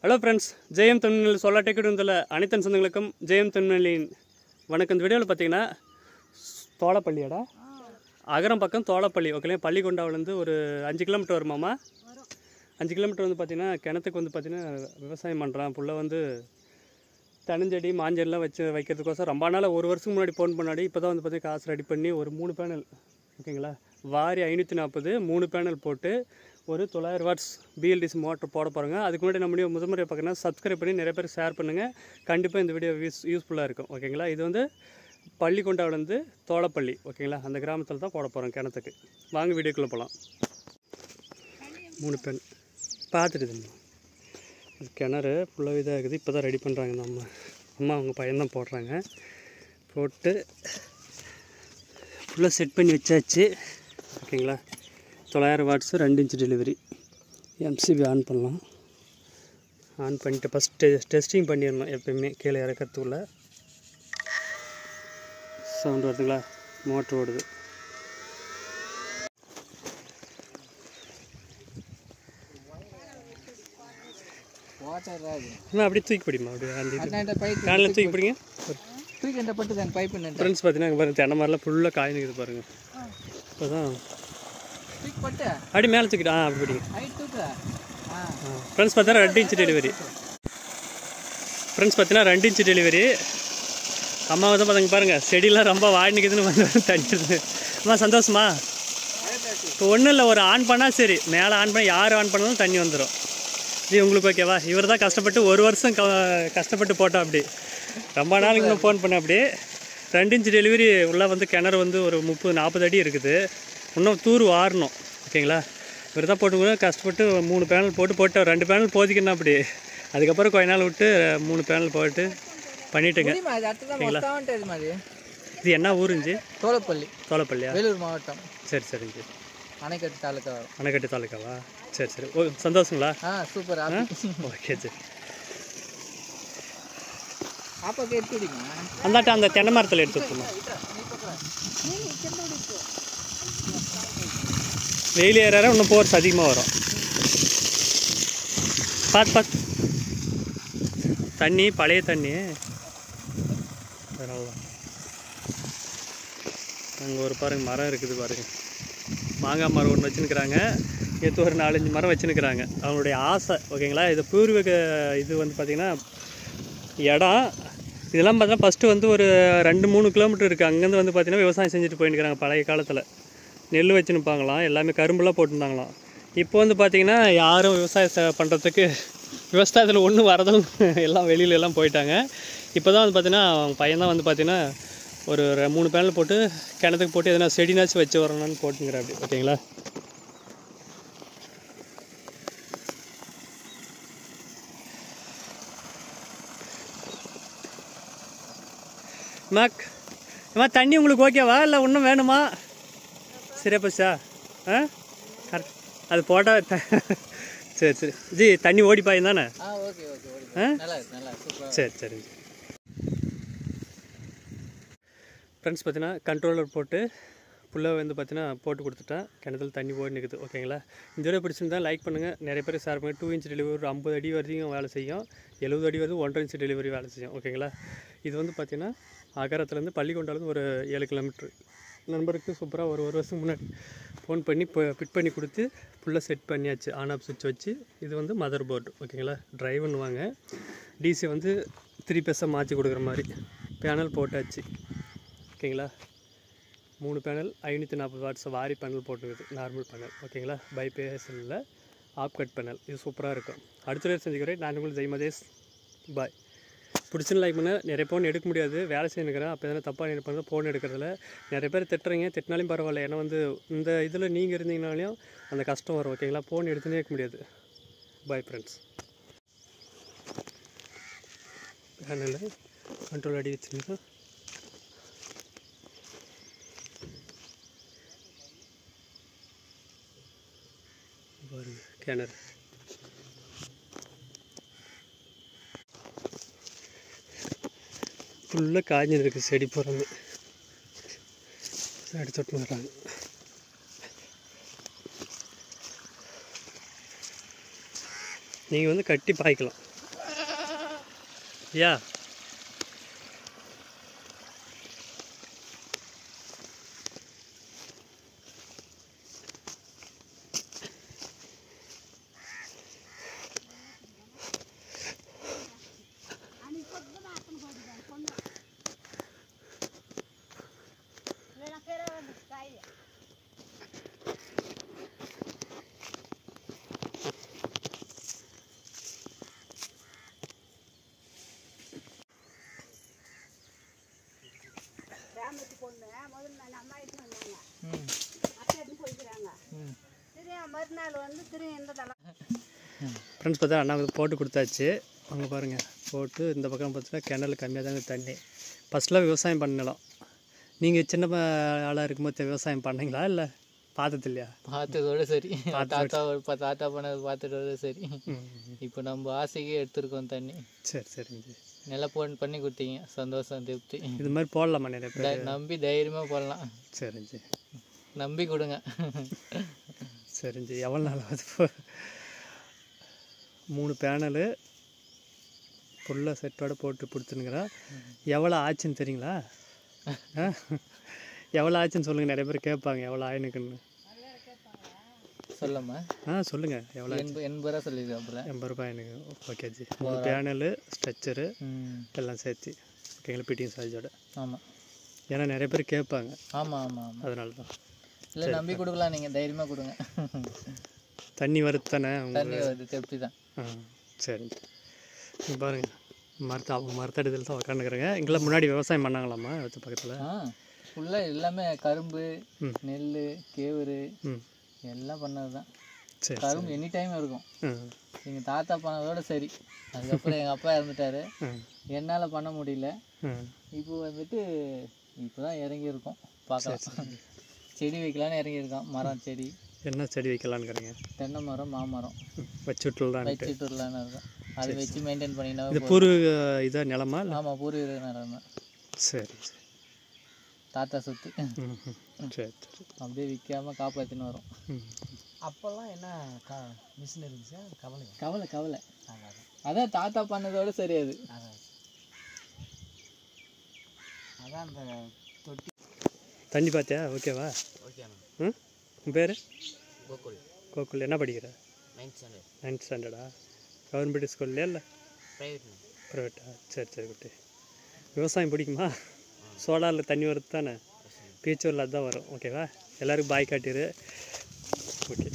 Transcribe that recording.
Hello friends, ஜெயம் தமிழ்நிலை சொல்ல டேக்கிட்டு அனைத்து சொந்தங்களுக்கும் ஜெயம் தமிழின் வணக்கம். இந்த வீடியோவில் பார்த்தீங்கன்னா தோளப்பள்ளியோட அகரம் பக்கம் தோளப்பள்ளி ஓகே. பள்ளிக்கொண்டாவிலேருந்து ஒரு 5 கிலோமீட்டர் வருமாமா. 5 கிலோமீட்டர் வந்து பார்த்திங்கன்னா கிணத்துக்கு வந்து பார்த்திங்கன்னா விவசாயம் பண்ணுறான். புள்ள வந்து தனஞ்செடி மாஞ்செடிலாம் வைக்கிறதுக்கோசம் ரொம்ப நாள் ஒரு வருஷத்துக்கு முன்னாடி ஃபோன் பண்ணாடி. இப்போ தான் வந்து பார்த்திங்கன்னா காசு ரெடி பண்ணி ஒரு 3 பேனல் ஓகேங்களா, வாரி 540 3 பேனல் போட்டு ஒரு 900 வாட்ஸ் பிஎல்டிசி மோட்டர் போட போகிறோங்க. அதுக்கு முன்னாடி நம்மளுடைய முதன்முறை பார்க்கணுன்னா சப்ஸ்கிரைப் பண்ணி நிறைய பேர் ஷேர் பண்ணுங்கள். கண்டிப்பாக இந்த வீடியோ யூஸ்ஃபுல்லாக இருக்கும் ஓகேங்களா. இது வந்து பள்ளிக்கொண்டாவிலேருந்து தோளப்பள்ளி ஓகேங்களா, அந்த கிராமத்தில் தான் போட போகிறோம் கிணத்துக்கு. வாங்க வீடியோக்குள்ளே போகலாம். 3 பேன் பார்த்துட்டு இது கிணறு ஃபுல்லாக இதாக இருக்குது. இப்போ தான் ரெடி பண்ணுறாங்க அம்மா அவங்க பையன்தான் போடுறாங்க. போட்டு ஃபுல்லாக செட் பண்ணி வச்சாச்சு ஓகேங்களா. 900 watts 2 inch delivery. MCB on பண்ணலாம். ஆன் பண்ணிட்டு ஃபஸ்ட்டு டெஸ்டிங் பண்ணிடணும். எப்போயுமே கீழே இறக்கிறதுக்குள்ள சவுண்டு வருதுங்களா, மோட்ரு ஓடுது. அப்படியே தூக்கி பிடிமா, அப்படியே அந்த காலையில் தூக்கி பிடிங்க. ஃப்ரெண்ட்ஸ் பார்த்தீங்கன்னா பாருங்கள், தென்னை மாதிரிலாம் ஃபுல்லாக காய் நிற்குது பாருங்கள். இப்போ தான் அப்படி மேலே தூக்கிட்டு அப்படி பிடிங்க. ஃப்ரெண்ட்ஸ் பார்த்தீங்கன்னா 2 இன்ச் டெலிவரி. ஃப்ரெண்ட்ஸ் பார்த்தீங்கன்னா 2 இன்ச் டெலிவரி. அம்மாவை தான் பார்த்தாங்க பாருங்கள், செடியெலாம் ரொம்ப வாடி நிற்குதுன்னு வந்து தண்ணி இருக்குது. அம்மா சந்தோஷமா? இப்போ ஒன்றும் இல்லை, ஒரு ஆன் பண்ணால் சரி, மேலே ஆன் பண்ணால் யார் ஆன் பண்ணாலும் தண்ணி வந்துடும். இது உங்களுக்கு ஓகேவா? இவர் தான் கஷ்டப்பட்டு ஒரு வருஷம் கஷ்டப்பட்டு போட்டோம். அப்படி ரொம்ப நாளைக்கு இன்னும் ஃபோன் பண்ணேன். அப்படி 2 இன்ச் டெலிவரி உள்ளே வந்து கிணறு வந்து ஒரு 30-40 அடி இருக்குது. இன்னும் தூர் வாரணும் ஓகேங்களா. இவர் தான் போட்டு கஷ்டப்பட்டு 3 பேனல் போட்டு 2 பேனல் போதிக்கணும். அப்படி அதுக்கப்புறம் கொஞ்ச நாள் விட்டு 3 பேனல் போட்டு பண்ணிட்டுங்க ஓகேங்களா. இது என்ன ஊருஞ்சி? தோளப்பள்ளியா? வேலூர் மாவட்டம். சரி சரிங்க. அணைக்கட்டு தாலுக்காவா? சரி சரி. ஓ சந்தோஷங்களா? சூப்பர். ஓகே சரி. அந்த தென்னை மரத்தில் எடுத்து வைக்கணும். வெயில் ஏறார இன்னும் போர்ஸ் அதிகமாக வரும். பார்த்து தண்ணி பழைய தண்ணி. அங்கே ஒரு பாருங்கள் மரம் இருக்குது பாருங்கள். மாங்காய் மரம் ஒன்று வச்சுன்னுக்குறாங்க. எடுத்து ஒரு 4-5 மரம் வச்சுன்னுக்குறாங்க. அவங்களுடைய ஆசை ஓகேங்களா. இது பூர்வீக இது வந்து பார்த்திங்கன்னா இடம் இதெல்லாம் பார்த்தா ஃபஸ்ட்டு வந்து ஒரு 2-3 கிலோமீட்டர் இருக்குது. அங்கேருந்து வந்து பார்த்திங்கன்னா விவசாயம் செஞ்சுட்டு போயிட்டுருக்காங்க. பழைய காலத்தில் நெல் வச்சுன்னுப்பாங்களாம், எல்லாமே கரும்புலாம் போட்டுருந்தாங்களாம். இப்போ வந்து பார்த்திங்கன்னா யாரும் விவசாயம் பண்ணுறதுக்கு விவசாயத்தில் ஒன்றும் வரதும் எல்லாம் வெளியில எல்லாம் போயிட்டாங்க. இப்போ தான் வந்து பார்த்திங்கன்னா அவங்க பையன் தான் வந்து பார்த்திங்கன்னா ஒரு 3 பேனல் போட்டு கிணத்துக்கு போட்டு எதனா செடினாச்சும் வச்சு வரணும்னு போட்டுங்கிற அப்படி ஓகேங்களா. அம்மா தண்ணி உங்களுக்கு ஓகேவா இல்லை இன்னும் வேணுமா? சரியா போச்சா? கரெக்ட். அது போட்டால் சரி சரி ஜி, தண்ணி ஓடி பாயும் தானே? சரி சரி. ஃப்ரெண்ட்ஸ் பார்த்தீங்கன்னா கண்ட்ரோலர் போட்டு ஃபுல்லாக வந்து பார்த்தீங்கன்னா போட்டு கொடுத்துட்டேன். கிணத்துல தண்ணி ஓடி நிற்குது ஓகேங்களா. இந்த வீடியோ பிடிச்சிருந்தா லைக் பண்ணுங்கள், நிறைய பேர் ஷேர் பண்ணுங்கள். 2 இன்ச் டெலிவரி ஒரு 50 அடி வரைக்கும் வேலை செய்யும், 70 அடி வந்து 1.5 இன்ச் டெலிவரி வேலை செய்யும் ஓகேங்களா. இது வந்து பார்த்திங்கன்னா அகரத்துலேருந்து பள்ளிக்கொண்டாலேருந்து ஒரு 7 கிலோமீட்ரு. நண்பருக்கு சூப்பராக ஒரு வருஷத்துக்கு முன்னாடி ஃபோன் பண்ணி இப்போ ஃபிட் பண்ணி கொடுத்து ஃபுல்லாக செட் பண்ணியாச்சு. ஆன் ஆஃப் சுவிட்ச் வச்சு. இது வந்து மதர் போர்டு ஓகேங்களா. ட்ரைவ்னு வாங்க. டிசி வந்து 3 பேஸாக மாற்றி கொடுக்குற மாதிரி பேனல் போட்டாச்சு ஓகேங்களா. 3 பேனல் 540 வாட்ஸ் வாரி பேனல் போட்டுருக்குது. நார்மல் பேனல் ஓகேங்களா. பைபேஸ் இல்லை, ஆப் கட் பேனல். இது சூப்பராக இருக்கும். அடுத்த செஞ்சுக்கிறேன். நான் உங்களுக்கு ஜெய்மதேஷ் பாய். பிடிச்சுன்னு லைக் பண்ண. நிறைய ஃபோன் எடுக்க முடியாது, வேலை செய்யணுக்கிறேன். அப்போ எதனா தப்பாக என்ன பண்ணுறது ஃபோன் எடுக்கிறதுல நிறைய பேர் திட்டுறீங்க. திட்டினாலும் பரவாயில்ல, ஏன்னா வந்து இந்த இதில் நீங்கள் இருந்தீங்கனாலையும் அந்த கஷ்டம் வரும் ஓகேங்களா. ஃபோன் எடுத்துனே இருக்க முடியாது. Bye friends. பேனலில் கண்ட்ரோல் அடி வச்சுருந்தா பாருங்க கிணறு. ஃபுல்லாக காய்ஞ்சி இருக்குது செடி போகிறது. எடுத்துட்டு வர்றாங்க. நீங்கள் வந்து கட்டி பாய்க்கலாம். யா ஃப்ரெண்ட்ஸ் பார்த்தா அண்ணா போட்டு கொடுத்தாச்சு. அங்கே பாருங்கள் போட்டு இந்த பக்கம் பார்த்தீங்கன்னா கிணறு கம்மியாக தாங்க தண்ணி. ஃபஸ்ட்டில் விவசாயம் பண்ணலாம். நீங்கள் சின்ன ஆளாக இருக்கும்போது விவசாயம் பண்ணீங்களா இல்லை பார்த்தது இல்லையா? பார்த்ததோட சரி, தாத்தா பண்ணது பார்த்ததோட சரி. இப்போ நம்ம ஆசைக்கே எடுத்துருக்கோம் தண்ணி. சரி சரிங்க. நல்லா பண்ணி கொடுத்தீங்க, சந்தோஷம் திருப்தி. இது மாதிரி போடலாமா நிறைய பேர்? நம்பி தைரியமாக போடலாம். சரிங்க, நம்பி கொடுங்க. சரிங்க. எவ்வளோ நாள் ஆகுது? 3 பேனலு ஃபுல்லாக செட்டோடு போட்டு கொடுத்துனுங்கிறேன். எவ்வளோ ஆச்சுன்னு தெரியுங்களா? எவ்வளோ ஆச்சுன்னு சொல்லுங்கள், நிறைய பேர் கேட்பாங்க எவ்வளோ ஆயினுக்குன்னு. சொல்லாமா? சொல்லுங்கள் எவ்வளோ? 80 ரூபா சொல்லியிருக்காப்புல. 80 ரூபாய் எனக்கு. Okay G. 3 பேனலு ஸ்ட்ரெச்சரு எல்லாம் சேர்த்து ஓகேங்களா, பிடிங் சார்ஜோட. ஆமாம், ஏன்னா நிறைய பேர் கேட்பாங்க. ஆமாம் ஆமாம் ஆமாம், அதனால தான். இல்லை நம்பி கொடுக்கலாம், நீங்கள் தைரியமாக கொடுங்க. தண்ணி வருது தானே? தண்ணி வருது, திருப்தி தான். சரிங்க. நீங்கள் பாருங்கள், அவங்க மரத்தடியில் தான் உட்காந்துக்கிறேங்க. இங்கெல்லாம் முன்னாடி விவசாயம் பண்ணாங்களாம்மா வச்ச பக்கத்தில்? ஃபுல்லாக எல்லாமே கரும்பு, நெல், கேவுரு எல்லாம் பண்ணது தான். சரி, கரும்பு எனி டைம் இருக்கும். எங்கள் தாத்தா பண்ணதோட சரி. அதுக்கப்புறம் எங்கள் அப்பா இறந்துட்டாரு, என்னால் பண்ண முடியல. இப்போ வந்துட்டு இப்போ தான் இறங்கியிருக்கோம், பார்க்கலாம். செடி வைக்கலான்னு இறங்கியிருக்கோம். மரம் செடி. என்ன செடி வைக்கலான்னுக்கிறீங்க? தென்னை மரம், மாமரம் வச்சுட்டுலாம் வச்சுட்டுலான்னு இருக்கும். அதை வச்சு மெயின்டைன் பண்ணினா. இது பூர்வீக இதாக நிலமா? ஆமாம், பூர்வீக நிலமா. சரி சரி. தாத்தா சொத்து. சரி சரி. அப்படியே விற்காமல் காப்பாற்றின்னு வரும். அப்போல்லாம் என்ன மிஷின் இருந்துச்சா? கவலை. அதான் தாத்தா பண்ணதோட சரி. அதான் அந்த தொட்டி. தண்ணி பார்த்தியா? ஓகேவா? ஓகேண்ணா. உன் பேர்? கோகுல். கோகுல். என்ன படிக்கிற? 9th ஸ்டாண்டர்டா? கவர்மெண்ட் ஸ்கூல்லையா இல்லை ப்ரைவேட்டா? சரி சரி குட்டி. விவசாயம் பிடிக்குமா? சோலாரில் தண்ணி வருது தானே? ஃபியூச்சரில் அதுதான் வரும். ஓகேவா? எல்லோருக்கும் பாய் காட்டிடு. ஓகே.